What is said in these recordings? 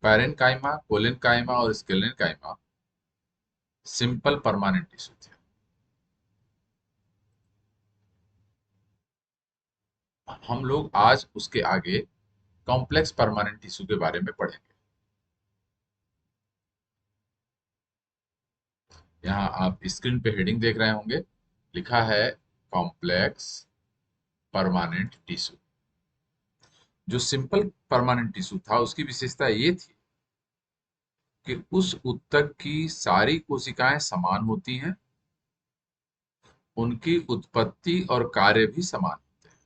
Parenchyma, collenchyma और स्केलेनकाइमा simple permanent tissue थे। हम लोग आज उसके आगे कॉम्प्लेक्स परमानेंट टिश्यू के बारे में पढ़ेंगे। यहाँ आप स्क्रीन पे हेडिंग देख रहे होंगे, लिखा है कॉम्प्लेक्स परमानेंट टिश्यू। जो सिंपल परमानेंट टिश्यू था उसकी विशेषता ये थी कि उस ऊतक की सारी कोशिकाएं समान होती हैं, उनकी उत्पत्ति और कार्य भी समान होते हैं।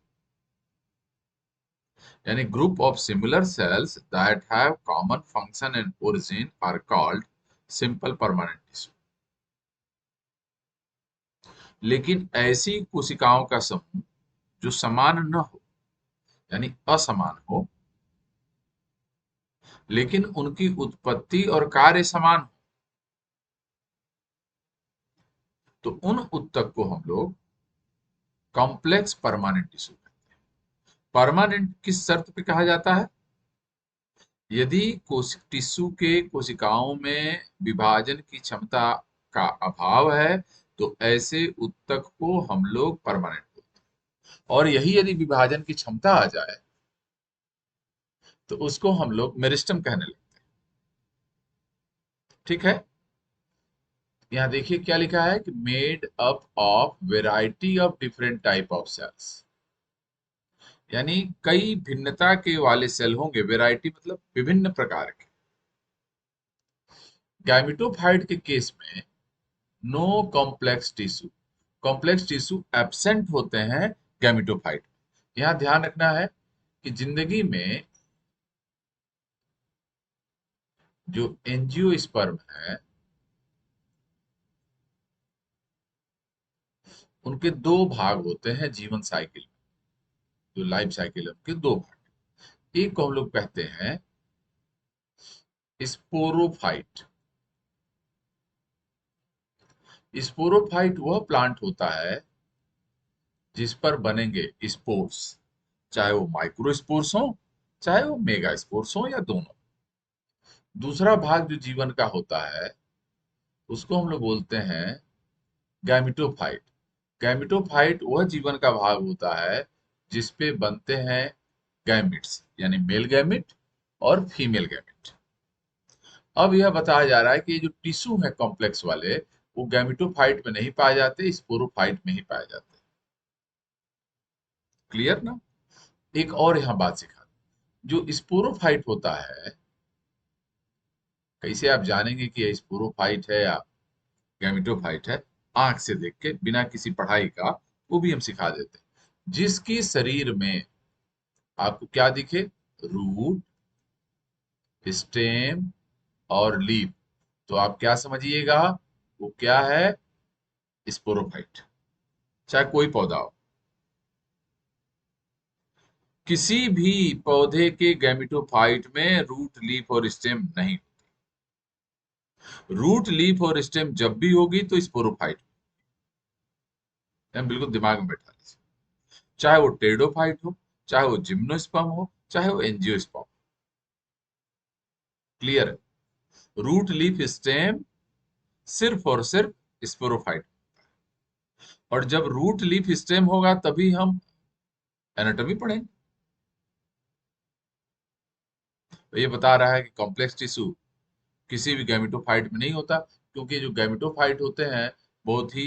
यानी group of similar cells that have common function and origin are called simple permanent tissue. लेकिन ऐसी कोशिकाओं का समूह जो समान न हो, यानी असमान हो, लेकिन उनकी उत्पत्ति और कार्य समान हो, तो उन ऊतक को हम लोग कॉम्प्लेक्स परमानेंट टिश्यू कहते हैं। परमानेंट किस शर्त पे कहा जाता है? यदि टिश्यू के कोशिकाओं में विभाजन की क्षमता का अभाव है तो ऐसे ऊतक को हम लोग परमानेंट बोलते हैं। और यही यदि विभाजन की क्षमता आ जाए तो उसको हम लोग मेरिस्टम कहने लगते हैं। ठीक है, यहाँ देखिए क्या लिखा है कि made up of variety of different type of cells. यानी कई भिन्नता के वाले सेल होंगे, वेराइटी मतलब विभिन्न प्रकार के। गैमेटोफाइट के केस में no complex tissue, complex tissue absent होते हैं गैमेटोफाइट में। यहां ध्यान रखना है कि जिंदगी में जो एंजियोस्पर्म है उनके दो भाग होते हैं जीवन साइकिल में। जो लाइफ साइकिल है उनके दो भाग, एक को हम लोग कहते हैं स्पोरोफाइट। स्पोरोफाइट वह प्लांट होता है जिस पर बनेंगे स्पोर्स, चाहे वो माइक्रोस्पोर्स हो, चाहे वो मेगा स्पोर्स हो, या दोनों। दूसरा भाग जो जीवन का होता है उसको हम लोग बोलते हैं गैमेटोफाइट। गैमेटोफाइट वह जीवन का भाग होता है जिसपे बनते हैं गैमिट्स, यानी मेल गैमिट और फीमेल गैमिट। अब यह बताया जा रहा है कि ये जो टिश्यू है कॉम्प्लेक्स वाले, वो गैमेटोफाइट में नहीं पाए जाते, स्पोरोफाइट में ही पाए जाते हैं। क्लियर ना? एक और यहाँ बात सिखा दूं। जो स्पोरोफाइट होता है, कैसे आप जानेंगे कि ये स्पोरोफाइट है या गैमेटोफाइट है? आंख से देख के, बिना किसी पढ़ाई का, वो भी हम सिखा देते हैं। जिसकी शरीर में आपको क्या दिखे, रूट, स्टेम और लीफ, तो आप क्या समझिएगा, वो क्या है, स्पोरोफाइट। चाहे कोई पौधा हो, किसी भी पौधे के गैमेटोफाइट में रूट, लीफ और स्टेम नहीं। रूट, लीफ और स्टेम जब भी होगी तो स्पोरोफाइट। बिल्कुल दिमाग में बैठा लीजिए। चाहे वो टेरिडोफाइट हो, चाहे वो जिम्नोस्पर्म हो, चाहे वो एंजियोस्पर्म। क्लियर है? रूट, लीफ, स्टेम सिर्फ और सिर्फ स्पोरोफाइट। और जब रूट, लीफ, स्टेम होगा तभी हम एनाटॉमी पढ़ेंगे। तो ये बता रहा है कि कॉम्प्लेक्स टिश्यू किसी भी गैमेटोफाइट में नहीं होता, क्योंकि जो गैमेटोफाइट होते हैं बहुत ही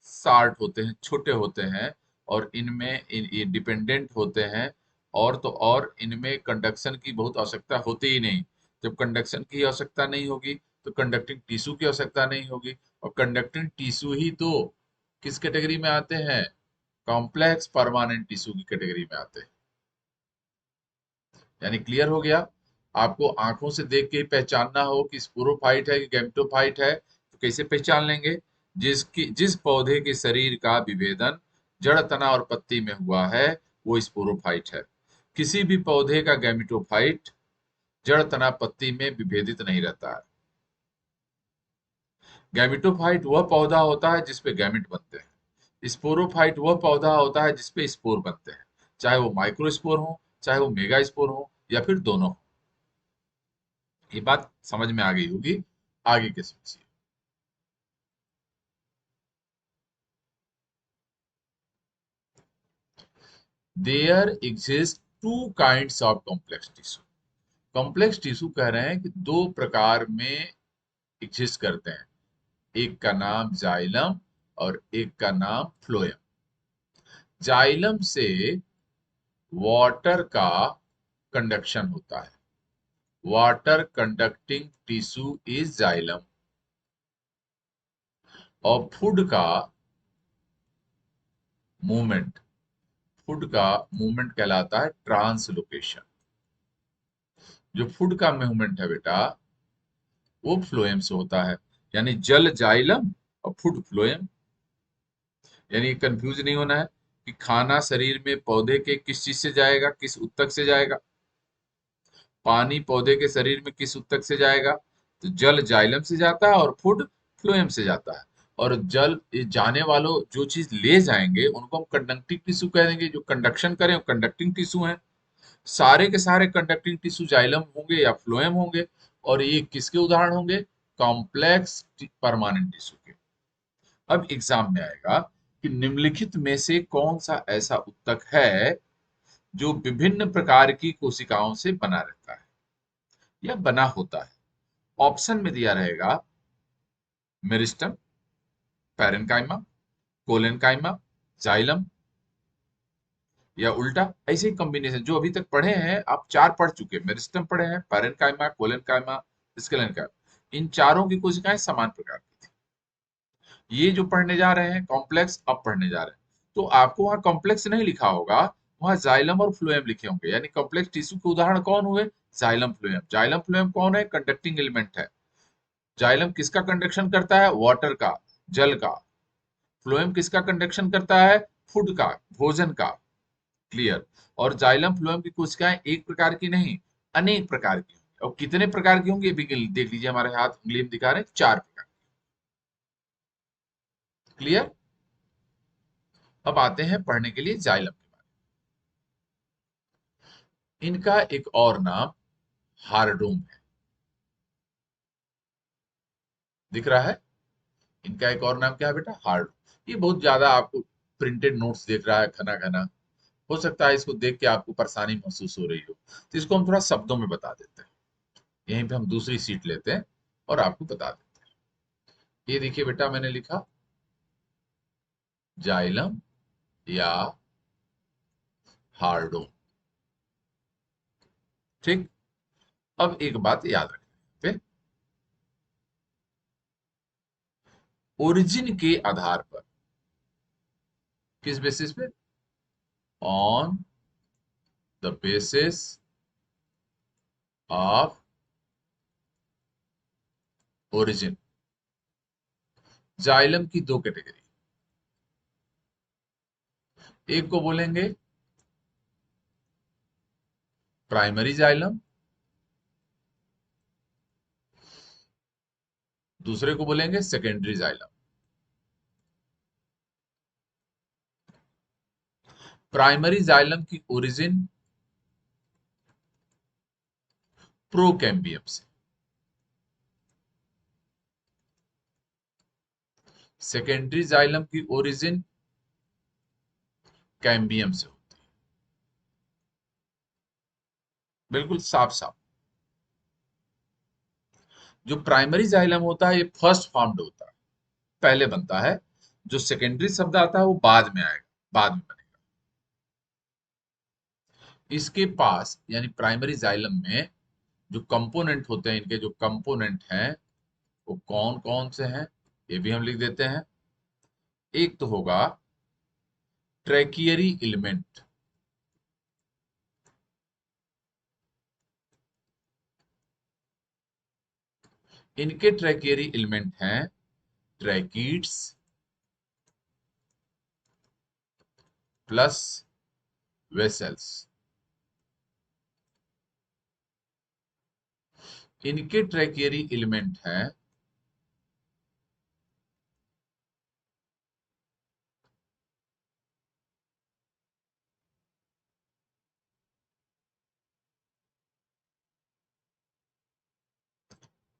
शार्ट होते हैं, छोटे होते हैं, और इनमें ये डिपेंडेंट होते हैं। और तो और इनमें कंडक्शन की बहुत आवश्यकता होती ही नहीं। जब कंडक्शन की आवश्यकता नहीं होगी तो कंडक्टिंग टिश्यू की आवश्यकता नहीं होगी, और कंडक्टिंग टिश्यू ही तो किस कैटेगरी में आते हैं, कॉम्प्लेक्स परमानेंट टिश्यू की कैटेगरी में आते हैं। यानी क्लियर हो गया? आपको आंखों से देख के ही पहचानना हो कि स्पोरोफाइट है कि गैमेटोफाइट है, तो कैसे पहचान लेंगे? जिस पौधे के शरीर का विभेदन जड़, तना और पत्ती में हुआ है वो स्पोरोफाइट है। किसी भी पौधे का गैमेटोफाइट जड़, तना, पत्ती में विभेदित नहीं रहता है। गैमेटोफाइट वह पौधा होता है जिसपे गैमेट बनते हैं। स्पोरोफाइट वह पौधा होता है जिसपे स्पोर बनते हैं, चाहे वो माइक्रोस्पोर हो, चाहे वो मेगा स्पोर हो, या फिर दोनों हो। ये बात समझ में आ गई होगी। आगे के सोचिए। There exist two kinds of complex tissue. Complex tissue कह रहे हैं कि दो प्रकार में एग्जिस्ट करते हैं। एक का नाम जाइलम और एक का नाम फ्लोएम। जाइलम से वाटर का कंडक्शन होता है। Water conducting tissue is xylem. और मूवमेंट फूड का मूवमेंट कहलाता है ट्रांसलोकेशन। जो फूड का मूवमेंट है बेटा, वो फ्लोएम से होता है। यानी जल जाइलम और फूड फ्लोएम। यानी कंफ्यूज नहीं होना है कि खाना शरीर में पौधे के किस चीज से जाएगा, किस ऊतक से जाएगा। पानी पौधे के शरीर में किस ऊतक से जाएगा, तो जल जाइलम से जाता है और फूड फ्लोएम से जाता है। और जल ये जाने वालों जो चीज ले जाएंगे उनको हम कंडक्टिंग टिश्यू कह देंगे। जो कंडक्शन करें वो कंडक्टिंग टिश्यू है। सारे के सारे कंडक्टिंग टिश्यू जाइलम होंगे या फ्लोएम होंगे। और ये किसके उदाहरण होंगे? कॉम्प्लेक्स परमानेंट टिश्यू के। अब एग्जाम में आएगा कि निम्नलिखित में से कौन सा ऐसा ऊतक है जो विभिन्न प्रकार की कोशिकाओं से बना रहता है या बना होता है। ऑप्शन में दिया रहेगा मेरिस्टम, पैरेनकाइमा, कोलेनकाइमा, जाइलम या उल्टा। ऐसे ही कॉम्बिनेशन जो अभी तक पढ़े हैं आप, चार पढ़ चुके हैं। मेरिस्टम पढ़े हैं, पैरेनकाइमा, कोलेनकाइमा, स्केलेनकाइमा। इन चारों की कोशिकाएं समान प्रकार की थी। ये जो पढ़ने जा रहे हैं कॉम्प्लेक्स, अब पढ़ने जा रहे हैं, तो आपको वहां कॉम्प्लेक्स नहीं लिखा होगा, वहां जाइलम और फ्लोएम लिखे होंगे। यानी कॉम्प्लेक्स टिश्यू के उदाहरण कौन हुए? Xylem phloem. जाइलम फ्लोएम कौन है? कंडक्टिंग एलिमेंट है। जाइलम किसका कंडक्शन करता है? वाटर का, जल का। फ्लोएम किसका कंडक्शन करता है? फूड का, भोजन का। क्लियर। और जाइलम फ्लोएम की कोशिकाएं एक प्रकार की नहीं, अनेक प्रकार की होंगी। और कितने प्रकार की होंगी ये भी देख लीजिए, हमारे हाथ उंगली में दिखा रहे हैं, चार प्रकार। क्लियर। अब आते हैं पढ़ने के लिए जाइलम के बारे में। इनका एक और नाम हार्डोम है। दिख रहा है? इनका एक और नाम क्या है बेटा? हार्ड। ये बहुत ज्यादा आपको प्रिंटेड नोट्स देख रहा है घना घना। हो सकता है इसको देख के आपको परेशानी महसूस हो रही हो, तो इसको हम थोड़ा शब्दों में बता देते हैं। यहीं पे हम दूसरी सीट लेते हैं और आपको बता देते हैं। ये देखिए बेटा, मैंने लिखा जाइलम या हार्डोम। ठीक। अब एक बात याद रखना पे, ओरिजिन के आधार पर। किस बेसिस पे? On the basis of origin. Xylem की दो कैटेगरी। एक को बोलेंगे प्राइमरी जाइलम, दूसरे को बोलेंगे सेकेंडरी जाइलम। प्राइमरी जाइलम की ओरिजिन प्रोकैम्बियम से, सेकेंडरी जाइलम की ओरिजिन कैम्बियम से होती है। बिल्कुल साफ साफ। जो प्राइमरी जाइलम होता है ये फर्स्ट फॉर्म्ड होता है, पहले बनता है। जो सेकेंडरी शब्द आता है वो बाद में आएगा, बाद में बनेगा। इसके पास यानी प्राइमरी जाइलम में जो कंपोनेंट होते हैं, इनके जो कंपोनेंट हैं वो कौन कौन से हैं, ये भी हम लिख देते हैं। एक तो होगा ट्रैकियरी एलिमेंट। इनके ट्रैकियरी एलिमेंट हैं ट्रैकीड्स प्लस वेसल्स। इनके ट्रैकियरी एलिमेंट हैं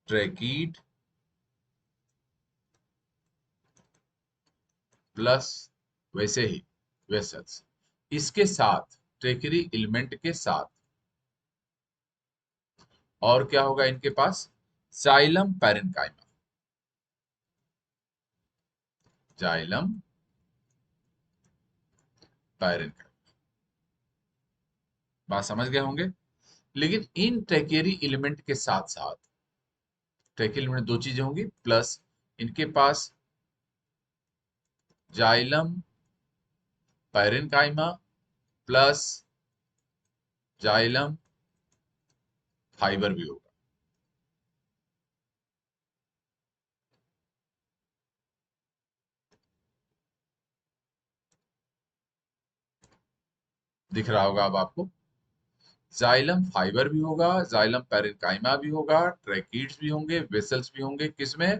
ट्रैकीड प्लस वैसे ही वेसल्स, इसके साथ ट्रेकेरी एलिमेंट के साथ और क्या होगा इनके पास, जाइलम पैरेन्काइमा। जाइलम पैरेन्काइमा, बात समझ गए होंगे। लेकिन इन ट्रेकेरी एलिमेंट के साथ साथ, ट्रेकेरी एलिमेंट दो चीजें होंगी, प्लस इनके पास xylem parenchyma plus xylem fibre भी होगा। दिख रहा होगा अब आपको, जाइलम फाइबर भी होगा, जाइलम पैरेन्काइमा भी होगा, ट्रैकीड्स भी होंगे, वेसल्स भी होंगे, किसमें,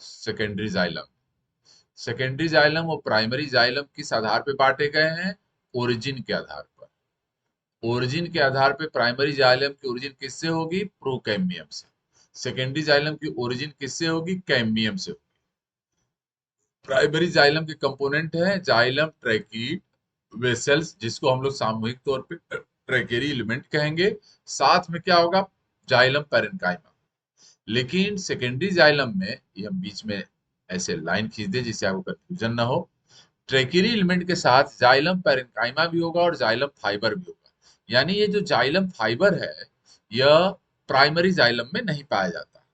सेकेंडरी जाइलम। सेकेंडरी जाइलम और प्राइमरी जाइलम किस आधार पर बांटे गए हैं, ओरिजिन के आधार पर। ओरिजिन के आधार पर प्राइमरी जाइलम की ओरिजिन किससे होगी, प्रोकैम्बियम से। सेकेंडरी जाइलम की ओरिजिन किससे होगी, कैम्बियम से। प्राइमरी जाइलम के कंपोनेंट है जाइलम ट्रैकीड वेसल्स, जिसको हम लोग सामूहिक तौर पे ट्रैकेरी एलिमेंट कहेंगे। साथ में क्या होगा, जाइलम पैरेन्काइमा। लेकिन सेकेंडरी जाइलम में, ये हम बीच में ऐसे लाइन खींच दे जिससे आपको कंफ्यूजन ना हो, ट्रैकेरी एलिमेंट के साथ जाइलम पैरेन्काइमा भी होगा और जाइलम फाइबर भी होगा। यानी ये जो जाइलम फाइबर है, यह प्राइमरी जाइलम में नहीं पाया जाता।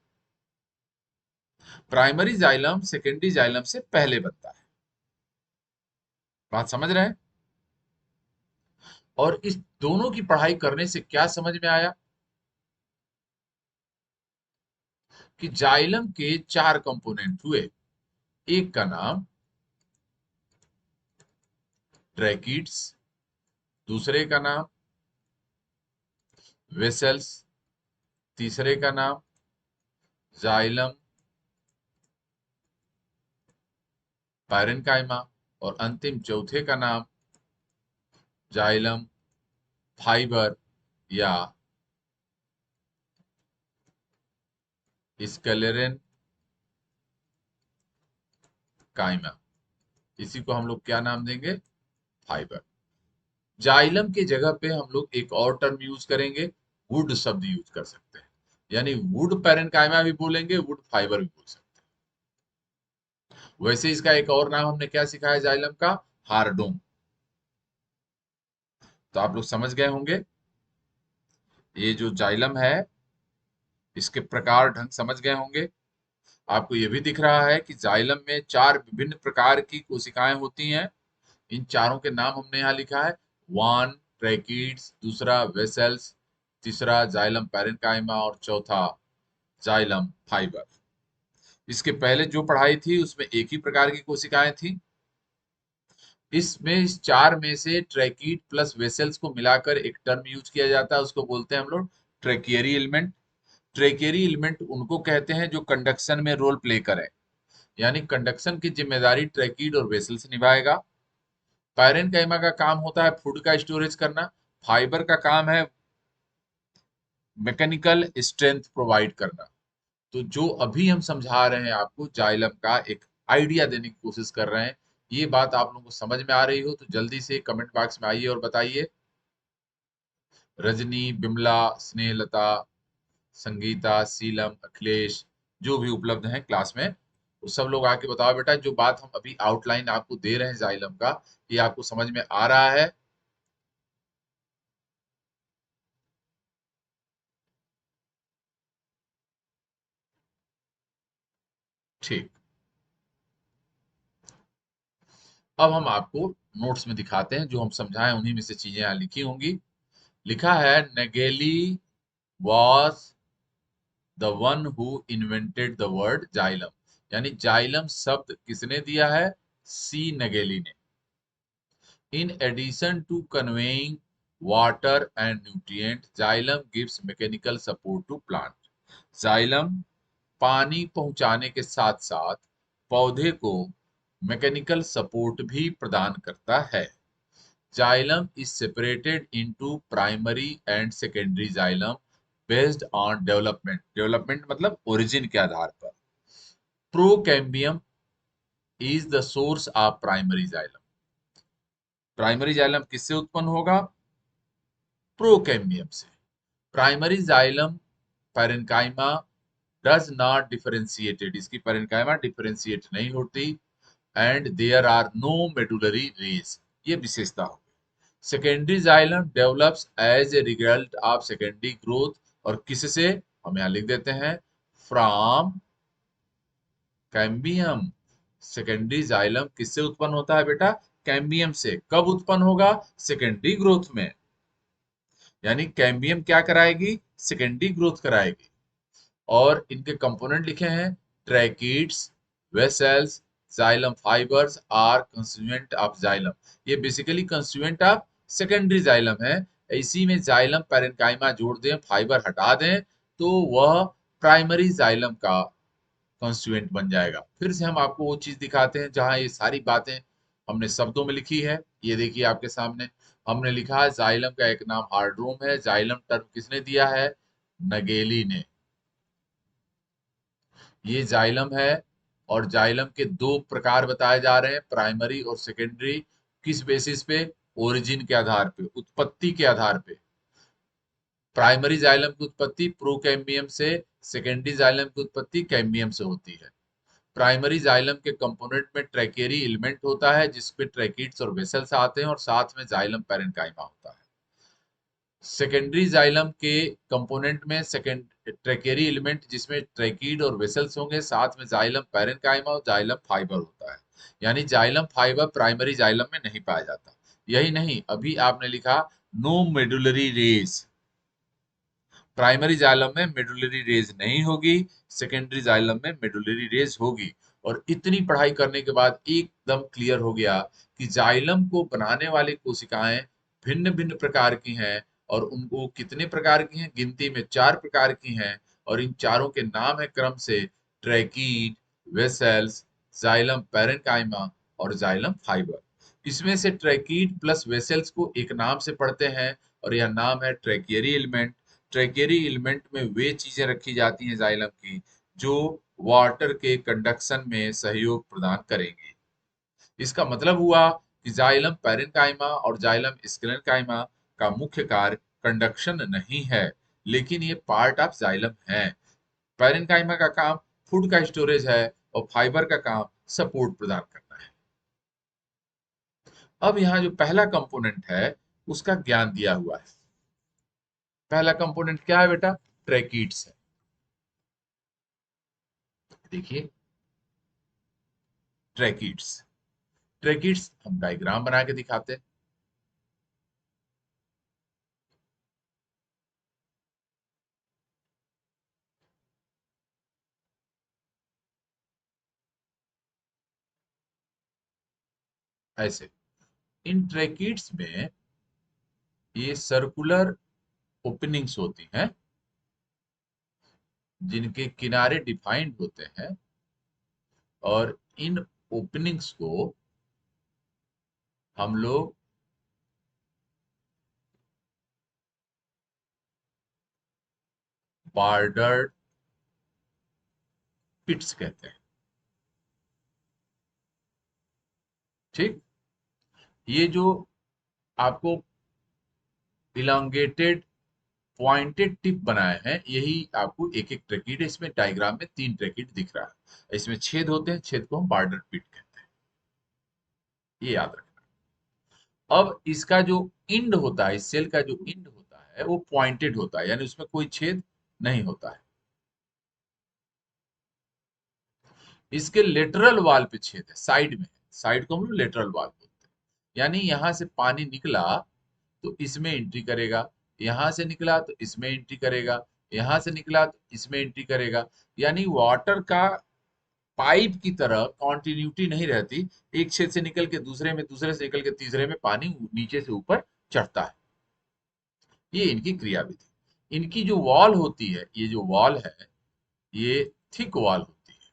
प्राइमरी जाइलम सेकेंडरी जाइलम से पहले बनता है। बात समझ रहे हैं। और इस दोनों की पढ़ाई करने से क्या समझ में आया कि जाइलम के चार कंपोनेंट हुए। एक का नाम ट्रैकीड्स, दूसरे का नाम वेसल्स, तीसरे का नाम जाइलम पैरेन्काइमा और अंतिम चौथे का नाम जाइलम फाइबर या स्क्लेरेन काइमा। इसी को हम लोग क्या नाम देंगे, फाइबर। जाइलम के जगह पे हम लोग एक और टर्म यूज करेंगे, वुड शब्द यूज कर सकते हैं। यानी वुड पैरेन्काइमा भी बोलेंगे, वुड फाइबर भी बोल सकते हैं। वैसे इसका एक और नाम हमने क्या सिखाया जाइलम का, हार्डोम। तो आप लोग समझ गए होंगे, ये जो जाइलम है इसके प्रकार ढंग समझ गए होंगे। आपको ये भी दिख रहा है कि जाइलम में चार विभिन्न प्रकार की कोशिकाएं होती हैं। इन चारों के नाम हमने यहाँ लिखा है, वन ट्रैकीड्स, दूसरा वेसल्स, तीसरा जाइलम पैरेन्काइमा और चौथा जाइलम फाइबर। इसके पहले जो पढ़ाई थी उसमें एक ही प्रकार की कोशिकाएं थी। इसमें इस चार में से ट्रैकीड प्लस वेसल्स को मिलाकर एक टर्म यूज किया जाता है, उसको बोलते हैं हम लोग ट्रैकियरी एलिमेंट। ट्रैकियरी एलिमेंट उनको कहते हैं जो कंडक्शन में रोल प्ले करें, यानी कंडक्शन की जिम्मेदारी ट्रैकीड और वेसल्स निभाएगा। पैरेन्काइमा का काम होता है फूड का स्टोरेज करना, फाइबर का काम है मैकेनिकल स्ट्रेंथ प्रोवाइड करना। तो जो अभी हम समझा रहे हैं आपको जाइलम का, एक आइडिया देने की कोशिश कर रहे हैं। ये बात आप लोगों को समझ में आ रही हो तो जल्दी से कमेंट बॉक्स में आइए और बताइए। रजनी, बिमला, स्नेहलता, संगीता, सीलम, अखिलेश, जो भी उपलब्ध हैं क्लास में, वो सब लोग आके बताओ बेटा, जो बात हम अभी आउटलाइन आपको दे रहे हैं जाइलम का, ये आपको समझ में आ रहा है। ठीक, अब हम आपको नोट्स में दिखाते हैं, जो हम समझाएं उन्हीं में से चीजें यहाँ लिखी होंगी। लिखा है, Nageli was the one who invented the word xylem. यानी जाइलम शब्द किसने दिया है, सी नगेली ने। In addition to conveying water and nutrient, xylem gives mechanical support to plant. Xylem पानी पहुंचाने के साथ साथ पौधे को मैकेनिकल सपोर्ट भी प्रदान करता है। Xylem is separated into primary and secondary xylem based on development, development मतलब ओरिजिन के आधार पर। Procambium is the source of primary xylem. Primary xylem किससे उत्पन्न होगा? प्रोकैम्बियम से। Primary xylem parenchyma does not differentiated, इसकी पैरेन्काइमा डिफरेंशिएट नहीं होती। And there are no medullary rays, ये विशेषता हो गई। Secondary xylem develops as a result of secondary growth, और किससे? हम यहां लिख देते हैं, फ्रॉम कैम्बियम। सेकेंडरी जाइलम किससे उत्पन्न होता है बेटा? कैम्बियम से। कब उत्पन्न होगा? सेकेंडरी ग्रोथ में। यानी कैम्बियम क्या कराएगी? सेकेंडरी ग्रोथ कराएगी। और इनके कंपोनेंट लिखे हैं, tracheids, vessels, xylem fibres are constituent of xylem. ये basically constituent of secondary xylem है। इसी में जाइलम पैरेन्काइमा जोड़ दें, फाइबर हटा दें, तो वह प्राइमरी जाइलम का कॉन्स्टिट्यूएंट बन जाएगा। फिर से हम आपको वो चीज दिखाते हैं जहां ये सारी बातें हमने शब्दों में लिखी है। ये देखिए आपके सामने हमने लिखा है, जाइलम का एक नाम हार्ड्रोम है। जाइलम टर्म किसने दिया है? नगेली ने। ये जाइलम है, और जाइलम के दो प्रकार बताए जा रहे हैं, प्राइमरी और सेकेंडरी। किस बेसिस पे? ओरिजिन के आधार पे, उत्पत्ति के आधार पे। प्राइमरी जाइलम की उत्पत्ति प्रोकैम्बियम से, सेकेंडरी जाइलम की उत्पत्ति कैम्बियम से होती है। प्राइमरी जाइलम के कंपोनेंट में ट्रैकेरी एलिमेंट होता है, जिसपे ट्रैकिड्स और वेसल्स आते हैं, और साथ में जाइलम पैरेन्काइमा होता है। सेकेंडरी जाइलम के कंपोनेंट में सेकेंड ट्रैकेरी एलिमेंट, जिसमें ट्रैकिड और वेसल्स होंगे, साथ में जाइलम पैरेन्काइमा और जाइलम फाइबर होता है। यानी जाइलम फाइबर प्राइमरी जाइलम में नहीं पाया जाता। यही नहीं, अभी आपने लिखा no medullary rays. Primary xylem में मेडुलरी रेज नहीं होगी, सेकेंडरी जाइलम में मेडुलरी रेज होगी। और इतनी पढ़ाई करने के बाद एकदम क्लियर हो गया कि जाइलम को बनाने वाली कोशिकाएं भिन्न भिन्न प्रकार की हैं, और उनको कितने प्रकार की हैं? गिनती में 4 प्रकार की हैं। और इन चारों के नाम है क्रम से ट्रैकीड, वेसल्स, जाइलम पैरेन्काइमा और जाइलम फाइबर। इसमें से ट्रैकीड प्लस वेसल्स को एक नाम से पढ़ते हैं, और यह नाम है ट्रैकियरी एलिमेंट। ट्रैकेरी एलिमेंट में वे चीजें रखी जाती हैं जाइलम की, जो वाटर के कंडक्शन में सहयोग प्रदान करेंगी। इसका मतलब हुआ कि जाइलम पैरेन्काइमा और जाइलम स्क्लेरेन्काइमा का मुख्य कार्य कंडक्शन नहीं है, लेकिन ये पार्ट ऑफ जाइलम है। पैरेन्काइमा का काम फूड का स्टोरेज है, और फाइबर का काम सपोर्ट प्रदान करना है। अब यहाँ जो पहला कंपोनेंट है, उसका ज्ञान दिया हुआ है। पहला कंपोनेंट क्या है बेटा? ट्रैकीड्स है। देखिए, ट्रैकिड्स। ट्रैकिड्स हम डायग्राम बना के दिखाते हैं। ऐसे इन ट्रैकिड्स में ये सर्कुलर ओपनिंग्स होती हैं, जिनके किनारे डिफाइंड होते हैं, और इन ओपनिंग्स को हम लोग बॉर्डर्ड पिट्स कहते हैं। ठीक, ये जो आपको इलांगेटेड पॉइंटेड टिप बनाए हैं, यही आपको एक एक ट्रैकिड, इसमें डायग्राम में 3 ट्रैकिड दिख रहा है। इसमें छेद होते हैं, छेद को हम बॉर्डर पिट कहते हैं। ये याद रखना। अब इसका जो इंड होता है, इस सेल का जो इंड होता है, वो पॉइंटेड होता है, यानी उसमें कोई छेद नहीं होता है। इसके लेटरल वाल पे छेद है, साइड में है। साइड को हम लोग लेटरल वाल बोलते हैं। यानी यहां से पानी निकला तो इसमें एंट्री करेगा, यहां से निकला तो इसमें एंट्री करेगा, यहां से निकला तो इसमें एंट्री करेगा। यानी वाटर का पाइप की तरह कॉन्टिन्यूटी नहीं रहती। एक छेद से निकल के दूसरे में, दूसरे से निकल के तीसरे में पानी नीचे से ऊपर चढ़ता है। ये इनकी क्रियाविधि। इनकी जो वॉल होती है, ये जो वॉल है, ये थिक वॉल होती है।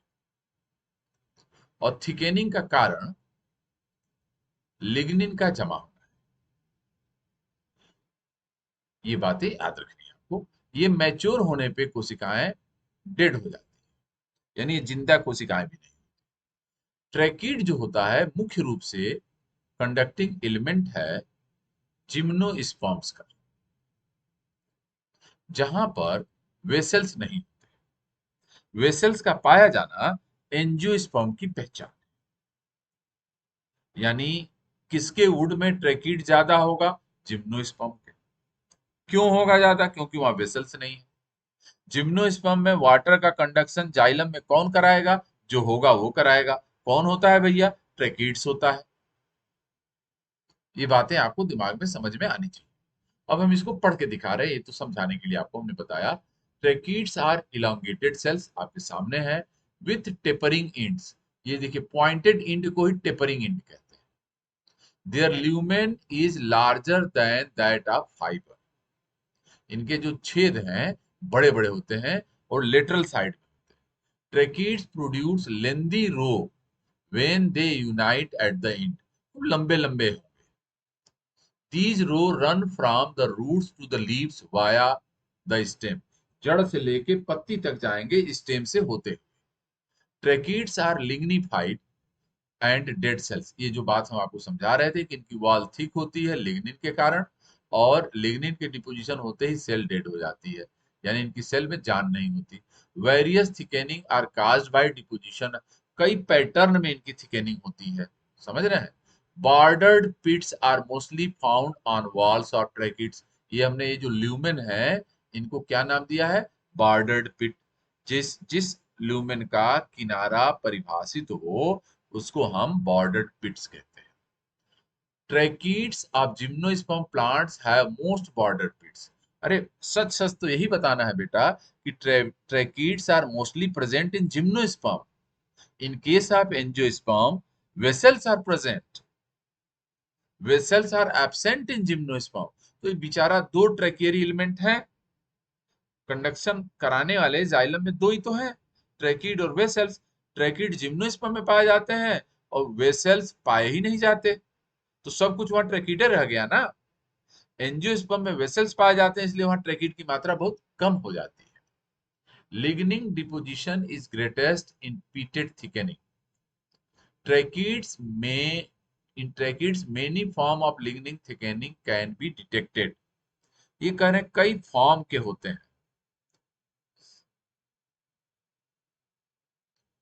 और थिकेनिंग का कारण लिग्निन का जमा होना है। ये बातें याद रखनी है आपको। ये मैच्योर होने पे कोशिकाएं डेड हो जाती है, यानी ये जिंदा कोशिकाएं भी नहीं। ट्रैकिड जो होता है मुख्य रूप से कंडक्टिंग एलिमेंट है जिम्नोस्पर्म्स का, जहां पर वेसल्स नहीं। वेसल्स का पाया जाना एंजियोस्पर्म की पहचान, यानी किसके वुड में ट्रैकिड ज्यादा होगा? जिम्नोस्पर्म के। क्यों होगा ज्यादा? क्योंकि वहां वेसल्स नहीं है। जिम्नोस्पर्म में वाटर का कंडक्शन जाइलम में कौन कराएगा? जो होगा वो कराएगा। कौन होता है भैया? ट्रैकिड्स होता है। ये बातें आपको दिमाग में समझ में आनी चाहिए। अब हम इसको पढ़ के दिखा रहे हैं, ये तो समझाने के लिए आपको हमने बताया। ट्रैकिड्स आर इलोंगेटेड सेल्स, आपके सामने है, विथ टेपरिंग एंड्स। ये देखिए पॉइंटेड एंड को ही टेपरिंग एंड कहते हैं। Their lumen is larger than that of fibre. इनके जो छेद हैं बड़े बड़े होते हैं और लेटरल साइड में। Tracheids produce lengthy row when they unite at the end. लंबे लंबे होंगे। These row run from the roots to the leaves via the stem. जड़ से लेके पत्ती तक जाएंगे स्टेम से होते हुए। Tracheids are lignified and dead cells. ये जो बात हम आपको समझा रहे थे कि इनकी वॉल थिक होती है लिग्निन के कारण, और लिग्निन के डिपोजिशन होते ही सेल डेड हो जाती है, यानी इनकी सेल में जान नहीं होती। Various thickening are caused by deposition. कई पैटर्न में इनकी थिकेनिंग होती है, समझ रहे हैं। Bordered pits are mostly found on walls of tracheids. ये हमने ये जो ल्यूमेन है इनको क्या नाम दिया है? बॉर्डर्ड पिट। जिस जिस ल्यूमेन का किनारा परिभाषित हो उसको हम बॉर्डर्ड पिट्स कहते हैं। Tracheids of gymnosperm plants have most bordered pits. अरे सच सच तो यही बताना है बेटा कि tracheids are mostly present in gymnosperm. In case of angiosperm vessels are present, vessels are absent in gymnosperm. तो ये बेचारा दो ट्रैकियरी एलिमेंट है, कंडक्शन कराने वाले जाइलम में दो ही तो हैं, ट्रैकिड और वेसल्स। ट्रैकिड जिम्नोस्पर्म में पाए जाते हैं और वेसल्स पाए ही नहीं जाते, तो सब कुछ वहां ट्रैकिडे रह गया ना। एंजियोस्पर्म में वेसल्स पाए जाते हैं, इसलिए वहां ट्रैकिड की मात्रा बहुत कम हो जाती है। Lignin deposition is greatest in pitted thickening. Tracheids में in tracheids many form of lignin thickening can be detected. ये कह रहे हैं कई फॉर्म के होते हैं।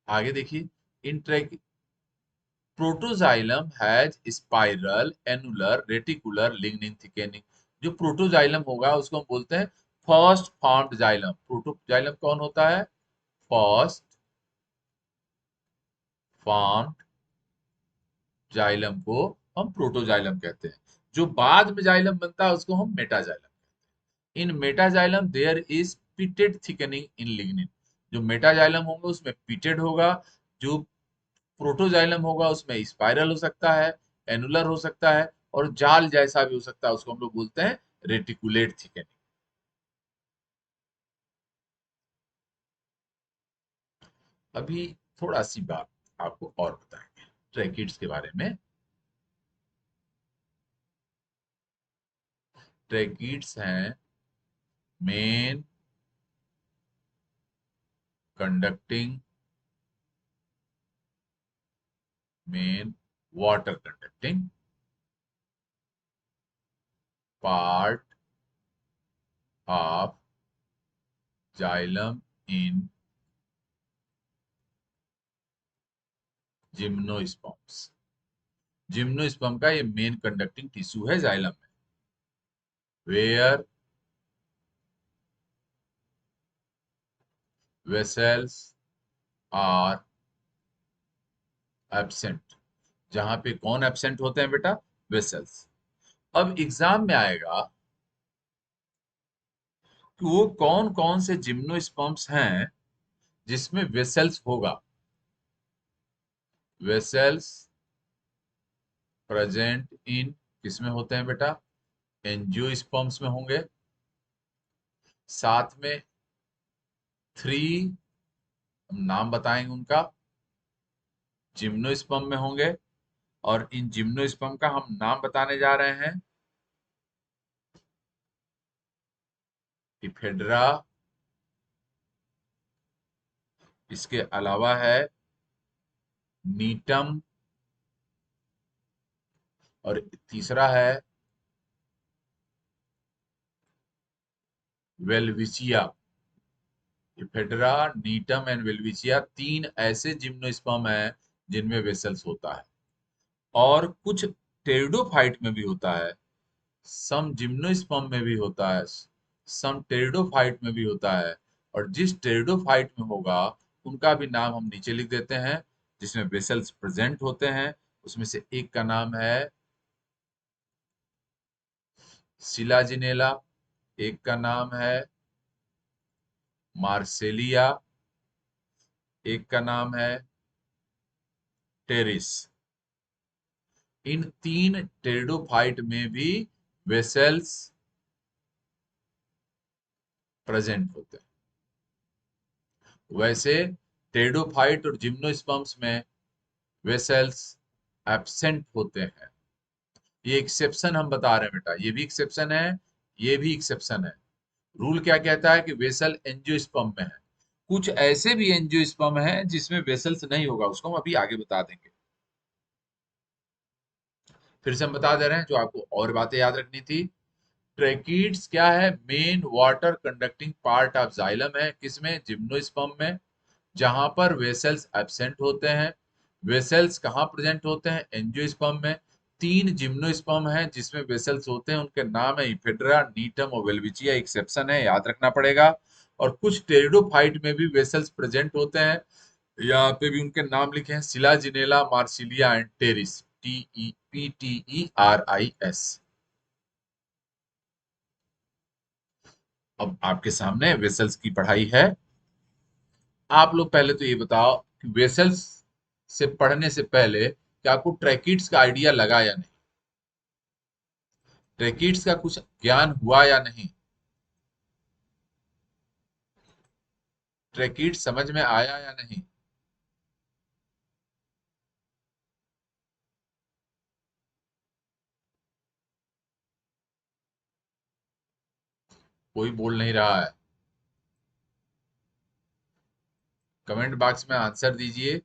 आगे देखिए, in track protoxylem has spiral annular reticular lignin thickening. जो प्रोटोजाइलम होगा उसको हम बोलते हैं फर्स्ट फॉर्म्ड जाइलम। प्रोटोजाइलम कौन होता है? फर्स्ट फॉर्म्ड जाइलम को हम प्रोटोजाइलम कहते हैं। जो बाद में जाइलम बनता है उसको हम मेटाजाइलम कहते हैं। In metaxylem there is pitted thickening in lignin. जो मेटाजाइलम होंगे उसमें पिटेड होगा, जो प्रोटोजाइलम होगा उसमें स्पाइरल हो सकता है, एनुलर हो सकता है, और जाल जैसा भी हो सकता है, उसको हम लोग बोलते हैं रेटिकुलेट थिकनिंग। अभी थोड़ा सी बात आपको और बताएंगे ट्रैकिड्स के बारे में। ट्रैकिड्स हैं main conducting main water conducting part of xylem in gymnosperms. Gymnosperm का ये मेन कंडक्टिंग टिश्यू है जाइलम में, वेयर वेसल्स आर एब्सेंट। जहां पे कौन एब्सेंट होते हैं बेटा? वेसल्स। अब एग्जाम में आएगा कि वो कौन कौन से जिम्नोस्पर्म्स हैं जिसमें वेसल्स होगा। वेसल्स प्रेजेंट इन किसमें होते हैं बेटा? एंजियोस्पर्म्स में होंगे। साथ में थ्री हम नाम बताएंगे उनका, जिम्नोस्पर्म में होंगे। और इन जिम्नोस्पर्म का हम नाम बताने जा रहे हैं इफेड्रा, इसके अलावा है नीटम, और तीसरा है वेल्विचिया। इफेड्रा, नीटम एंड वेल्विचिया, तीन ऐसे जिम्नोस्पर्म हैं जिनमें वेसल्स होता है। और कुछ टेरिडोफाइट में भी होता है, सम जिम्नोस्पर्म में भी होता है, सम टेरिडोफाइट में भी होता है। और जिस टेरिडोफाइट में होगा उनका भी नाम हम नीचे लिख देते हैं, जिसमें वेसल्स प्रेजेंट होते हैं। उसमें से एक का नाम है सिलाजिनेला, एक का नाम है मार्सेलिया, एक का नाम है टेरिस। इन तीन टेरिडोफाइट में भी वेसल्स प्रेजेंट होते हैं। वैसे टेरिडोफाइट और जिम्नोस्पर्म्स में वेसल्स एब्सेंट होते हैं। ये एक्सेप्शन हम बता रहे हैं बेटा, ये भी एक्सेप्शन है, ये भी एक्सेप्शन है। रूल क्या कहता है कि वेसल एंजियोस्पर्म में है। कुछ ऐसे भी एंजियोस्पर्म हैं जिसमें वेसल्स नहीं होगा, उसको हम अभी आगे बता देंगे। फिर से हम बता दे रहे हैं जो आपको और बातें याद रखनी थी। ट्रैकीड्स क्या है? Main water conducting part of xylem है। किसमें? जिम्नोस्पर्म में, जहां पर वेसल्स एब्सेंट होते हैं। वेसल्स कहाँ प्रेजेंट होते हैं? एंजियोस्पर्म में। तीन जिम्नोस्पर्म हैं जिसमें वेसल्स होते हैं, उनके नाम है इफेड्रा, नीटम और वेल्विचिया। एक्सेप्शन है, याद रखना पड़ेगा। और कुछ टेरिडोफाइट में भी वेसल्स प्रेजेंट होते हैं, यहाँ पे भी उनके नाम लिखे हैं, Selaginella, Marsilea and Pteris, Tepeteris। अब आपके सामने वेसल्स की पढ़ाई है। आप लोग पहले तो ये बताओ कि वेसल्स से पढ़ने से पहले क्या आपको ट्रैकिड्स का आइडिया लगा या नहीं? ट्रैकिड्स का कुछ ज्ञान हुआ या नहीं? ट्रैकिड्स समझ में आया या नहीं? कोई बोल नहीं रहा है। कमेंट बॉक्स में आंसर दीजिए।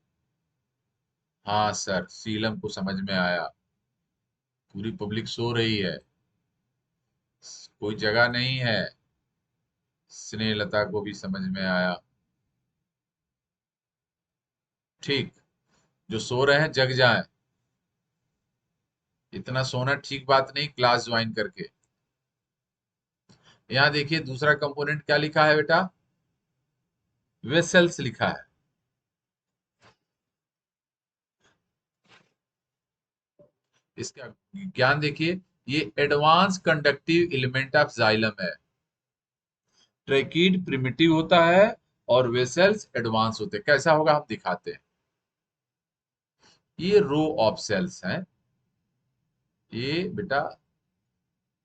हाँ सर, सीलम को समझ में आया। पूरी पब्लिक सो रही है, कोई जगह नहीं है। स्नेहलता को भी समझ में आया। ठीक, जो सो रहे हैं जग जाएं। इतना सोना ठीक बात नहीं क्लास ज्वाइन करके। यहाँ देखिए दूसरा कंपोनेंट क्या लिखा है बेटा? वेसल्स लिखा है। इसका ज्ञान देखिए, ये advance conductive element of xylem है। ट्रैकीड प्रिमिटिव होता है और वेसल्स एडवांस होते हैं। कैसा होगा हम दिखाते हैं। ये रो ऑफ सेल्स हैं, ये बेटा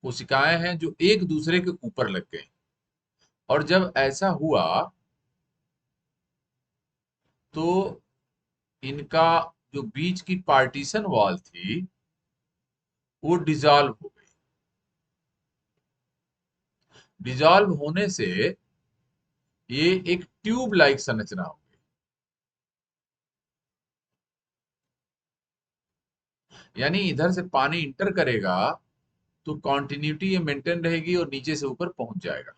कोशिकाएं हैं जो एक दूसरे के ऊपर लग गई। और जब ऐसा हुआ तो इनका जो बीच की पार्टीशन वॉल थी वो डिजॉल्व हो गई। डिजॉल्व होने से ये एक ट्यूब लाइक संरचना हो गई। यानी इधर से पानी इंटर करेगा तो कॉन्टिन्यूटी ये मेंटेन रहेगी और नीचे से ऊपर पहुंच जाएगा।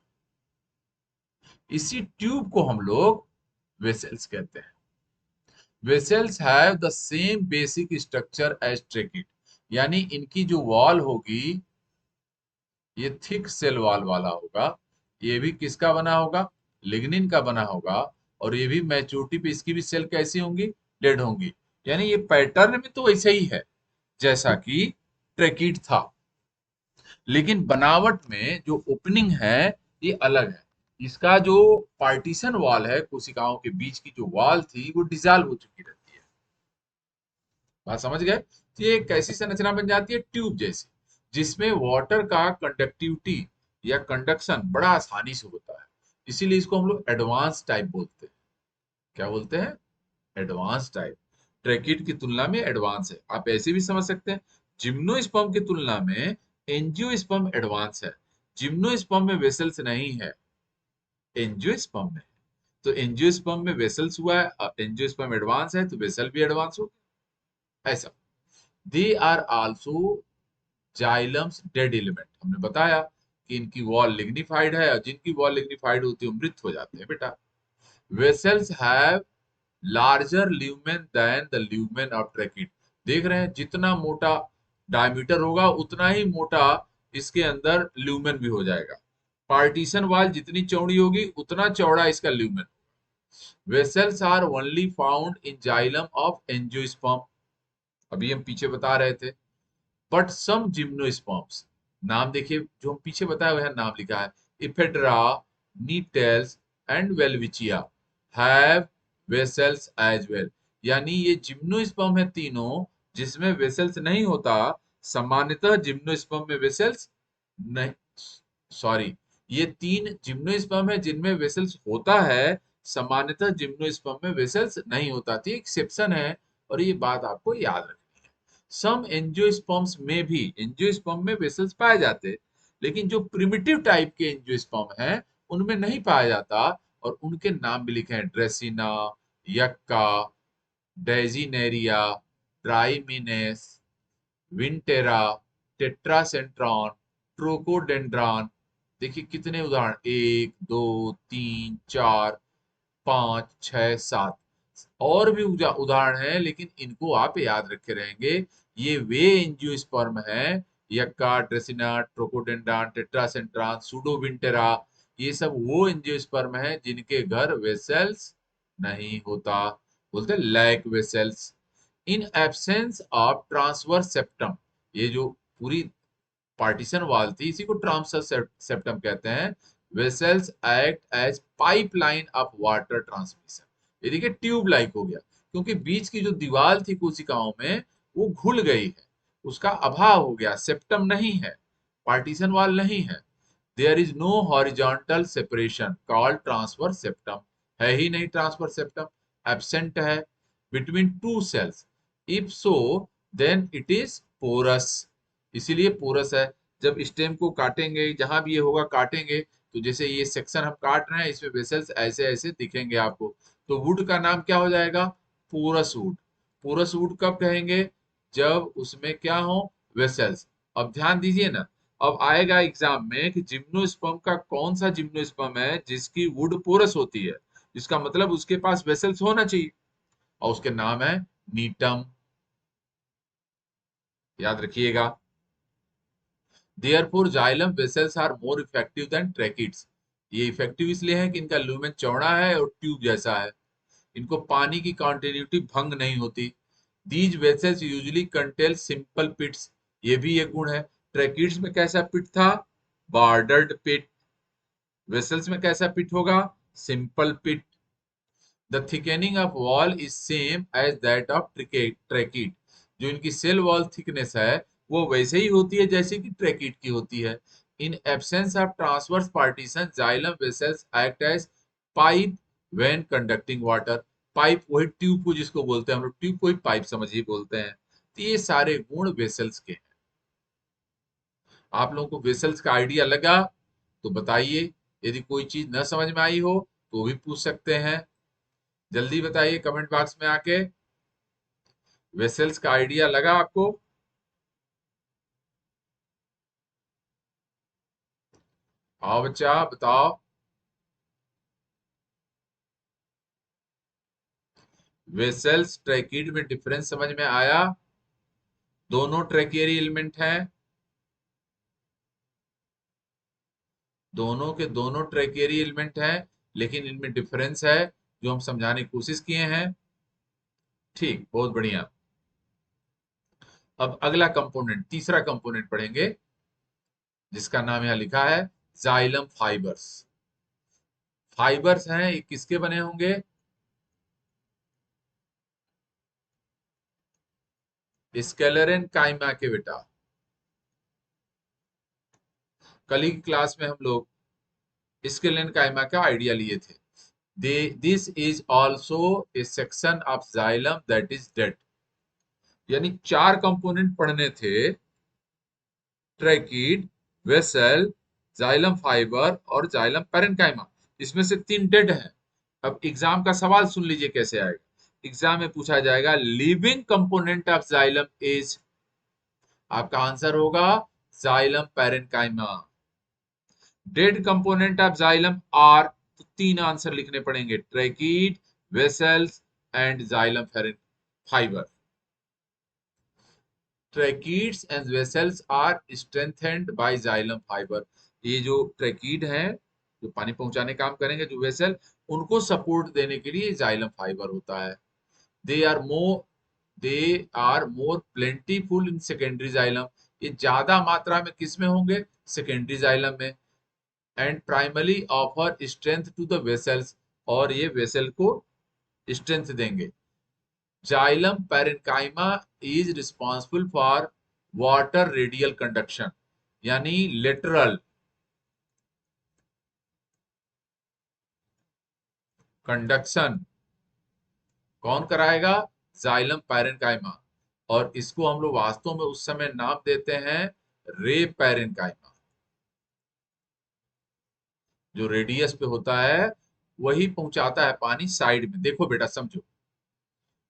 इसी ट्यूब को हम लोग वेसल्स कहते हैं। Vessels have the same basic structure as tracheid, यानी इनकी जो वॉल होगी ये थिक सेल वॉल वाला होगा। ये भी किसका बना होगा? लिग्निन का बना होगा। और ये भी मैच्योरिटी पे इसकी भी सेल कैसी होंगी? डेड होंगी। यानी ये पैटर्न में तो वैसे ही है जैसा कि ट्रेकिड था, लेकिन बनावट में जो ओपनिंग है ये अलग है। इसका जो पार्टीशन वॉल है, कोशिकाओं के बीच की जो वॉल थी वो डिसॉल्व हो चुकी रहती है। बात समझ गए? तो ये कैसी संरचना बन जाती है? ट्यूब जैसी, जिसमें वाटर का कंडक्टिविटी या कंडक्शन बड़ा आसानी से होता है। इसीलिए इसको हम लोग एडवांस टाइप बोलते हैं। क्या बोलते हैं? Advance type. ट्रैकिड की तुलना में एडवांस है। आप ऐसे भी समझ सकते हैं, जिम्नोस्पर्म की तुलना में एंजियोस्पर्म एडवांस है। जिम्नोस्पर्म में वेसल्स नहीं है, एंजियोस्पर्म में। तो एंजियोस्पर्म में वेसल्स हुआ है, एंजियोस्पर्म एडवांस है तो वेसल भी एडवांस हो गया, ऐसा। They are also xylems dead element, हमने बताया कि इनकी वॉल लिग्निफाइड है, और जिनकी वॉल लिग्निफाइड होती है वो मृत हो जाते हैं बेटा। Vessels have larger lumen than the lumen of tracheid. देख रहे हैं, जितना मोटा डायमीटर होगा उतना ही मोटा इसके अंदर ल्यूमेन भी हो जाएगा। पार्टीशन वाल जितनी चौड़ी होगी उतना चौड़ा इसका lumen. Vessels are only found in xylem of angiosperm, अभी हम पीछे बता रहे थे। बट सम जिम्नोस्पर्म्स, नाम देखिए जो हम पीछे बताया वह नाम लिखा है, Ephedra, Gnetales and Welwitschia have vessels as well. यानी ये जिम्नोस्पर्म है तीनों जिसमें वेसल्स नहीं होता। सामान्यतः जिम्नोस्पर्म में वेसल्स नहीं, सॉरी, ये तीन जिम्नोस्पर्म है जिनमें वेसल्स होता है, सामान्यतः जिम्नोस्पर्म में वेसल्स नहीं होता थी, एक्सेप्शन है। और ये बात आपको याद रखनी है। सम एंजियोस्पर्म्स में भी, एंजियोस्पर्म में वेसल्स पाए जाते, लेकिन जो प्रिमिटिव टाइप के एंजियोस्पर्म हैं उनमें नहीं पाया जाता। और उनके नाम भी लिखे हैं, ड्रेसिना, यक्का, डेजिनेरिया, ट्राइमिनेस, विंटेरा, टेट्रासेंट्रॉन, ट्रोकोडेंड्रॉन। देखिए कितने उदाहरण, एक दो तीन चार पांच छह सात, और भी उदाहरण हैं, लेकिन इनको आप याद रखे रहेंगे। ये वे एंजियोस्पर्म हैं, यक्का, ड्रेसिना, ट्रोकोडेंड्रॉन, टेट्रासेंट्रॉन, सूडोविंटेरा, ये सब वो एंजियोस्पर्म हैं जिनके घर वेसल्स नहीं होता, बोलते lack vessels. In absence of transverse septum, ये जो पूरी पार्टीशन वॉल थी इसी को ट्रांसवर्स सेप्टम कहते हैं। Vessels act as pipeline of water transmission, ये देखिए ट्यूब लाइक हो गया, क्योंकि बीच की जो दीवार थी कोशिकाओं में वो घुल गई है, उसका अभाव हो गया, सेप्टम नहीं है, पार्टीशन वॉल नहीं है। There is no horizontal separation called transverse septum, है ही नहीं ट्रांसवर्स सेप्टम, एब्सेंट है between two cells. If so then it is porous, इसीलिए पोरस है। जब स्टेम को काटेंगे, जहां भी ये होगा काटेंगे, तो जैसे ये सेक्शन हम काट रहे हैं इसमें वेसल्स ऐसे ऐसे दिखेंगे आपको, तो वुड का नाम क्या हो जाएगा, पोरस वुड। पोरस वुड कब कहेंगे, जब उसमें क्या हो, वेसल्स। अब ध्यान दीजिए ना, अब आएगा एग्जाम में कि जिम्नोस्पर्म का कौन सा जिम्नोस्पर्म है जिसकी वुड पोरस होती है, इसका मतलब उसके पास वेसल्स होना चाहिए, और उसके नाम है नीटम, याद रखिएगा। Therefore, xylem vessels are more effective than tracheids. ये इफेक्टिव इसलिए है कि इनका लूमेन चौड़ा है और ट्यूब जैसा है, इनको पानी की कॉन्टिन्यूटी भंग नहीं होती। These vessels usually contain simple pits, ये भी एक गुण है। ट्रैकिड्स में कैसा पिट था, बॉर्डर्ड पिट, वेसल्स में कैसा पिट होगा, simple pit. The thickening of wall is same as that of tracheid, जो इनकी सेल वॉल थिकनेस है वो वैसे ही होती है जैसे कि ट्रैकिड की होती है। In absence of transverse partition xylem vessels act as pipe when conducting water, pipe वही ट्यूब को जिसको बोलते हैं हम लोग, ट्यूब को ही पाइप समझिए बोलते हैं। तो ये सारे गुण वेसल्स के हैं। आप लोगों को वेसल्स का आइडिया लगा तो बताइए, यदि कोई चीज न समझ में आई हो तो भी पूछ सकते हैं, जल्दी बताइए कमेंट बॉक्स में आके। वेसल्स का आइडिया लगा आपको, आओ बच्चा बताओ। वेसल्स ट्रैकिड में डिफरेंस समझ में आया, दोनों ट्रैकियरी एलिमेंट हैं, दोनों के दोनों ट्रैकियरी एलिमेंट हैं, लेकिन इनमें डिफरेंस है जो हम समझाने की कोशिश किए हैं। ठीक, बहुत बढ़िया। अब अगला कंपोनेंट, तीसरा कंपोनेंट पढ़ेंगे जिसका नाम यहां लिखा है जाइलम फाइबर्स। फाइबर्स हैं, ये किसके बने होंगे, स्केलेरन काइमा के बेटा। कल की क्लास में हम लोग स्केलेरन काइमा का आइडिया लिए थे। This is also A section of xylem that is dead, यानी चार कंपोनेंट पढ़ने थे, ट्रैकिड, वेसल, जाइलम फाइबर और जाइलम पैरेन्काइमा। इसमें से 3 डेड हैं। अब एग्जाम का सवाल सुन लीजिए कैसे आएगा। एग्जाम में पूछा जाएगा living component of xylem is, आपका आंसर होगा xylem parenchyma. Dead component of xylem are, तो 3 आंसर लिखने पड़ेंगे, tracheid, vessels and xylem fibre. Tracheids and vessels are strengthened by xylem fibre. ये जो ट्रैकीड है जो पानी पहुंचाने काम करेंगे, जो वेसल, उनको सपोर्ट देने के लिए जाइलम फाइबर होता है। They are more they are more plentiful in secondary xylem. ये ज्यादा मात्रा में किस में होंगे? सेकेंडरी जाइलम में। And primary offer strength to the vessels, और ये वेसल को स्ट्रेंथ देंगे। Xylem parenchyma is responsible for water radial conduction, यानी लेटरल कंडक्शन कौन कराएगा? Xylem parenchyma. और इसको हम लोग वास्तव में उस समय नाम देते हैं रे पैरेन्काइमा। जो रेडियस पे होता है वही पहुंचाता है पानी साइड में। देखो बेटा समझो,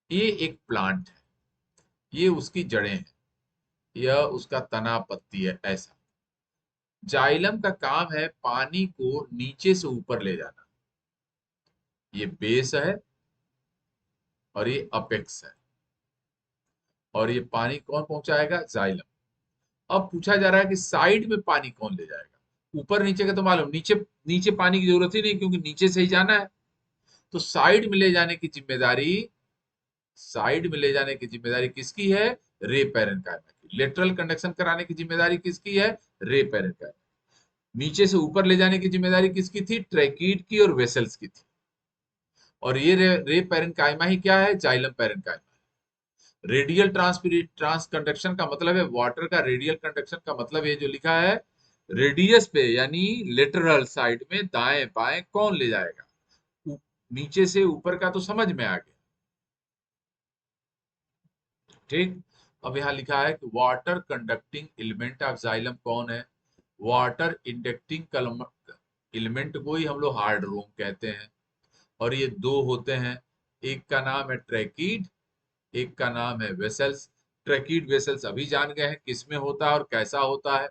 ये एक प्लांट है, ये उसकी जड़ें हैं, यह उसका तना पत्ती है, ऐसा। जाइलम का काम है पानी को नीचे से ऊपर ले जाना। ये बेस है और ये अपेक्स है, और ये पानी कौन पहुंचाएगा? जाइलम। अब पूछा जा रहा है कि साइड में पानी कौन ले जाएगा? ऊपर नीचे का तो मालूम, नीचे नीचे पानी की जरूरत ही नहीं, क्योंकि नीचे से ही जाना है। तो साइड में ले जाने की जिम्मेदारी, साइड में ले जाने की जिम्मेदारी किसकी है? रे पैरेन्काइमा की। लेटरल कंडक्शन कराने की जिम्मेदारी किसकी है? रे पैरेन्काइमा। नीचे से ऊपर ले जाने की जिम्मेदारी किसकी थी? ट्रैकीड की और वेसल्स की थी। और ये रे पैरेन्काइमा ही क्या है? Xylem parenchyma. Radial trans conduction का मतलब है, वाटर का रेडियल कंडक्शन का मतलब ये जो लिखा है, रेडियस पे यानी लेटरल साइड में दाएं बाएं कौन ले जाएगा? नीचे से ऊपर का तो समझ में आ गया, ठीक। अब यहाँ लिखा है कि water conducting element of xylem कौन है? वाटर इंडक्टिंग एलिमेंट को ही हम लोग हार्ड रूम कहते हैं। और ये दो होते हैं, एक का नाम है ट्रैकीड, एक का नाम है वेसल्स। ट्रैकीड वेसल्स अभी जान गए हैं किसमें होता है और कैसा होता है।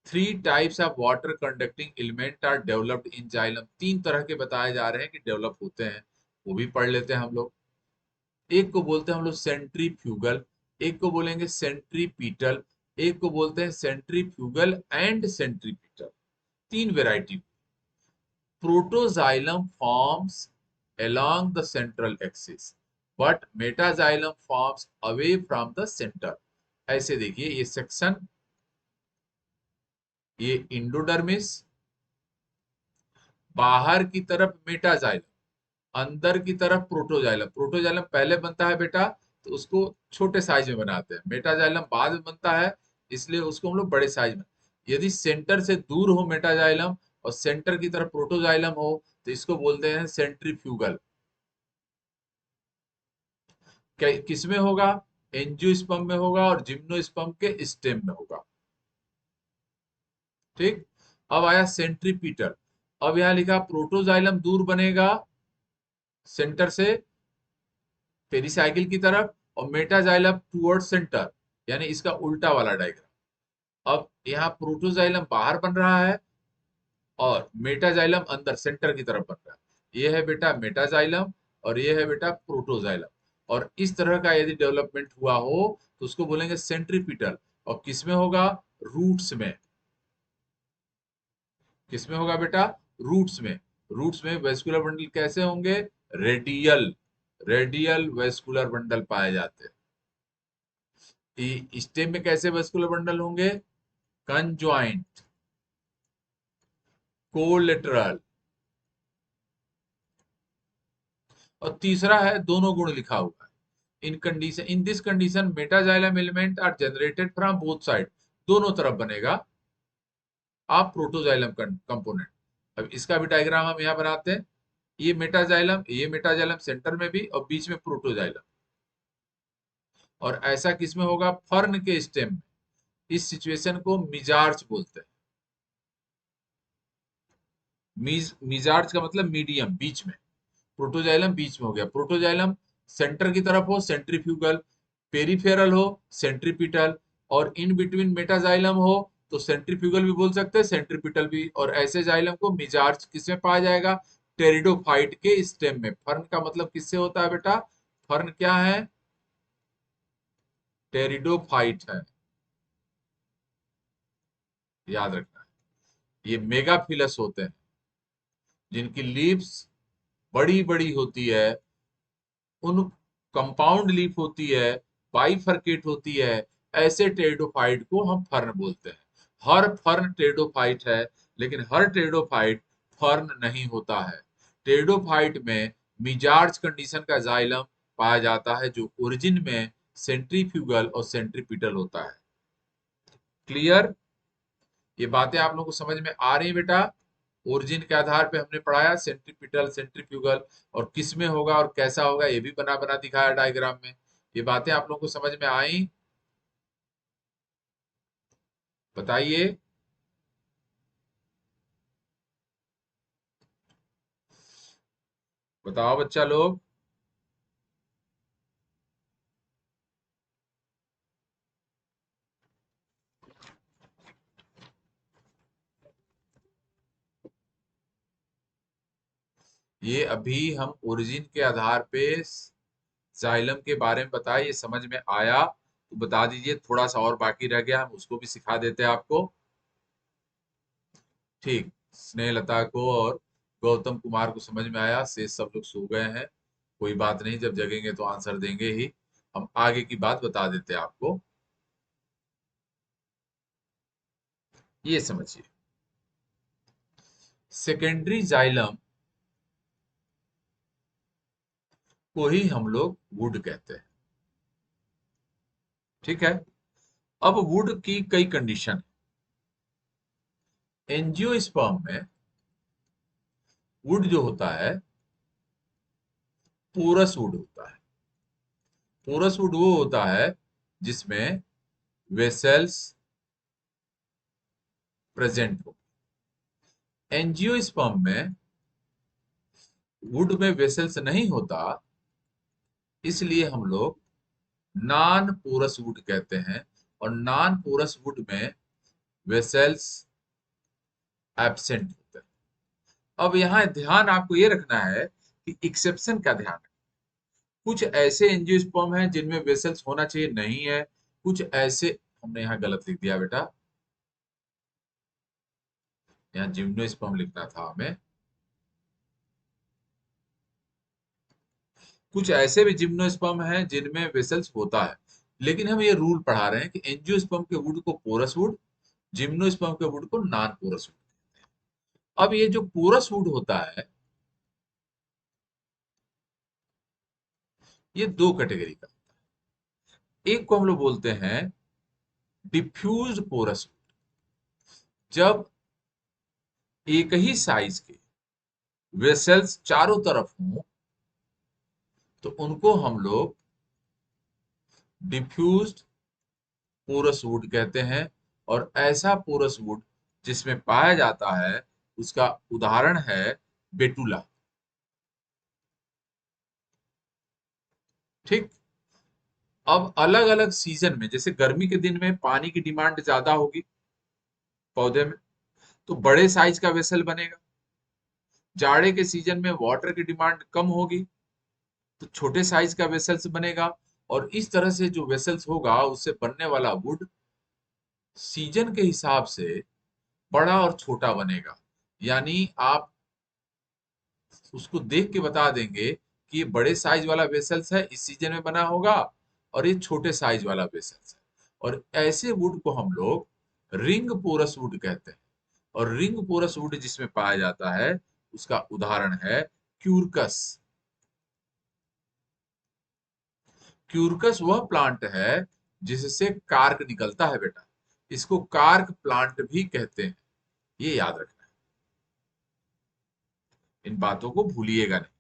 3 types of water conducting element are developed in xylem. 3 तरह के बताए जा रहे हैं कि डेवलप होते हैं, वो भी पढ़ लेते हैं हम लोग। एक को बोलते हैं हम लोग सेंट्रीफ्यूगल, एक को बोलेंगे सेंट्रीपीटल, एक को बोलते हैं centrifugal and centripetal. 3 variety. Protoxylem forms along the central axis but metaxylem forms away from the center। ऐसे देखिए ये सेक्शन, ये इंडोडर्मिस, बाहर की तरफ मेटाजाइलम, अंदर की तरफ प्रोटोजाइलम। प्रोटोजाइलम पहले बनता है बेटा, तो उसको छोटे साइज में बनाते हैं। मेटाजाइलम बाद में बनता है, इसलिए उसको हम लोग बड़े साइज में। यदि सेंटर से दूर हो मेटाजाइलम और सेंटर की तरफ प्रोटोजाइलम हो, तो इसको बोलते हैं सेंट्रीफ्यूगल। किसमें होगा? एंजियोस्पर्म में होगा और जिम्नोस्पर्म के स्टेम में होगा, ठीक। अब आया सेंट्रीपीटल। अब यहां लिखा प्रोटोजाइलम दूर बनेगा सेंटर से पेरिसाइकिल की तरफ, और मेटाजाइलम टुवर्ड सेंटर, यानी इसका उल्टा वाला डायग्राम। अब यहाँ प्रोटोजाइलम बाहर बन रहा है और मेटाजाइलम अंदर सेंटर की तरफ बन रहा है। ये है बेटा मेटाजाइलम और ये है बेटा प्रोटोजाइलम। और इस तरह का यदि डेवलपमेंट हुआ हो तो उसको बोलेंगे सेंट्रीपिटल। और किसमें होगा? रूट्स में। किसमें होगा बेटा? रूट्स में। रूट्स में वेस्कुलर बंडल कैसे होंगे? रेडियल, रेडियल वेस्कुलर बंडल पाए जाते हैं। स्टेम में कैसे वेस्कुलर बंडल होंगे? Conjoint, collateral. और तीसरा है दोनों गुण लिखा हुआ है। In this condition metaxylem element are generated from both side. दोनों तरफ बनेगा आप प्रोटोजाइलम कंपोनेंट। अब इसका भी डायग्राम हम यहाँ बनाते हैं। ये मेटाजाइलम सेंटर में भी और बीच में प्रोटोजाइलम। और ऐसा किसमें होगा? फर्न के स्टेम में। इस सिचुएशन को मिजार्च बोलते हैं। मिजार्ज का मतलब मीडियम, बीच में। प्रोटोजाइलम बीच में हो गया। प्रोटोजाइलम सेंटर की तरफ हो, सेंट्रीफ्यूगल। पेरिफेरल हो, सेंट्रीपिटल। और इन बिटवीन मेटाजाइलम हो तो सेंट्रीफ्यूगल भी बोल सकते हैं, सेंट्रीपिटल भी। और ऐसे जाइलम को मिजार्ज किसमें पाया जाएगा? टेरिडोफाइट के स्टेम में। फर्न का मतलब किससे होता है बेटा? फर्न क्या है? टेरिडोफाइट है, याद रखना। ये मेगाफिलस होते हैं, जिनकी लीव्स बड़ी बड़ी होती है, उन कंपाउंड लीफ होती है, बाइफरकेट होती है। ऐसे टेरिडोफाइट को हम फर्न बोलते हैं। हर फर्न टेरिडोफाइट है, लेकिन हर टेरिडोफाइट फर्न नहीं होता है। टेरिडोफाइट में मिजार्ज कंडीशन का जाइलम पाया जाता है, जो ओरिजिन में सेंट्रीफ्यूगल और सेंट्रीपिटल होता है। क्लियर? ये बातें आप लोगों को समझ में आ रही बेटा? ओरिजिन के आधार पे हमने पढ़ाया सेंट्रीपिटल, सेंट्रीफ्यूगल, और किस में होगा और कैसा होगा ये भी बना बना दिखाया डायग्राम में। ये बातें आप लोगों को समझ में आई? बताइए। बताओ बच्चा लोग। ये अभी हम ओरिजिन के आधार पे जाइलम के बारे में बताए, ये समझ में आया तो बता दीजिए। थोड़ा सा और बाकी रह गया, हम उसको भी सिखा देते हैं आपको। ठीक। स्नेहलता को और गौतम कुमार को समझ में आया, शेष सब लोग सो गए हैं। कोई बात नहीं, जब जगेंगे तो आंसर देंगे ही। हम आगे की बात बता देते हैं आपको। ये समझिए, सेकेंडरी जाइलम को ही हम लोग वुड कहते हैं। ठीक है। अब वुड की कई कंडीशन। एंजियोस्पर्म में वुड जो होता है, पोरस वुड होता है। पोरस वुड वो होता है जिसमें वेसल्स प्रेजेंट हो। एंजियोस्पर्म में वुड में वेसल्स नहीं होता, इसलिए हम लोग नॉन पोरस वुड कहते हैं। और नॉन पोरस वुड में वेसल्स एब्सेंट होते हैं। अब यहाँ ध्यान आपको ये रखना है कि एक्सेप्शन का ध्यान है। कुछ ऐसे एंजियोस्पर्म हैं जिनमें वेसल्स होना चाहिए, नहीं है। कुछ ऐसे, हमने यहाँ गलत लिख दिया बेटा, यहाँ जिम्नोस्पर्म लिखना था हमें। कुछ ऐसे भी जिम्नोस्पर्म हैं जिनमें वेसल्स होता है, लेकिन हम ये रूल पढ़ा रहे हैं कि एंजियोस्पर्म के वुड को पोरस वुड, जिम्नोस्पर्म के वुड को नॉन पोरस वुड। अब ये जो पोरस वुड होता है, ये दो कैटेगरी का। एक को हम लोग बोलते हैं डिफ्यूज्ड पोरस वुड। जब एक ही साइज के वेसल्स चारों तरफ हों तो उनको हम लोग डिफ्यूज्ड पोरस वुड कहते हैं। और ऐसा पोरस वुड जिसमें पाया जाता है, उसका उदाहरण है बेटुला। ठीक। अब अलग अलग सीजन में, जैसे गर्मी के दिन में पानी की डिमांड ज्यादा होगी पौधे में, तो बड़े साइज का वेसल बनेगा। जाड़े के सीजन में वाटर की डिमांड कम होगी, तो छोटे साइज का वेसल्स बनेगा। और इस तरह से जो वेसल्स होगा, उससे बनने वाला वुड सीजन के हिसाब से बड़ा और छोटा बनेगा। यानी आप उसको देख के बता देंगे कि ये बड़े साइज वाला वेसल्स है, इस सीजन में बना होगा, और ये छोटे साइज वाला वेसल्स है। और ऐसे वुड को हम लोग रिंग पोरस वुड कहते हैं। और रिंग पोरस वुड जिसमें पाया जाता है, उसका उदाहरण है क्यूरकस। क्यूरकस वह प्लांट है जिससे कार्क निकलता है बेटा। इसको कार्क प्लांट भी कहते हैं, ये याद रखना है। इन बातों को भूलिएगा नहीं।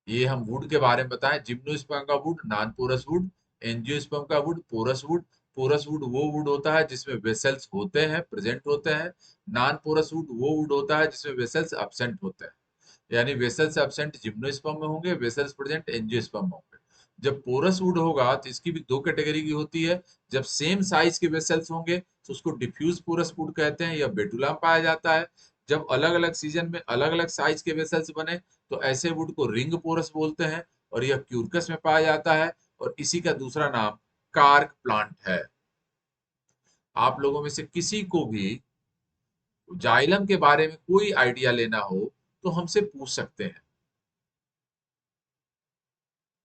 ये हम वुड के बारे में बताएं, जिम्नोस्पर्म का wood non porous wood, angiosperm का wood porous wood, porous wood वो वुड होता है जिसमें वेसल्स होते हैं, प्रेजेंट होते हैं। नॉन पोरस वुड वो वुड होता है जिसमें वेसल्स एब्सेंट होते हैं। यानी वेसल्स एब्सेंट जिम्नोस्पर्म में होंगे, वेसल्स प्रेजेंट एंजियोस्पर्म में होंगे। जब पोरस वुड होगा तो इसकी भी दो कैटेगरी की होती है। जब सेम साइज के वेसल्स होंगे तो उसको डिफ्यूज पोरस वुड कहते हैं, या बेटुला में पाया जाता है। जब अलग अलग सीजन में अलग अलग साइज के वेसल्स बने तो ऐसे वुड को रिंग पोरस बोलते हैं, और यह क्यूरकस में पाया जाता है। और इसी का दूसरा नाम कार्क प्लांट है। आप लोगों में से किसी को भी जाइलम के बारे में कोई आइडिया लेना हो तो हमसे पूछ सकते हैं।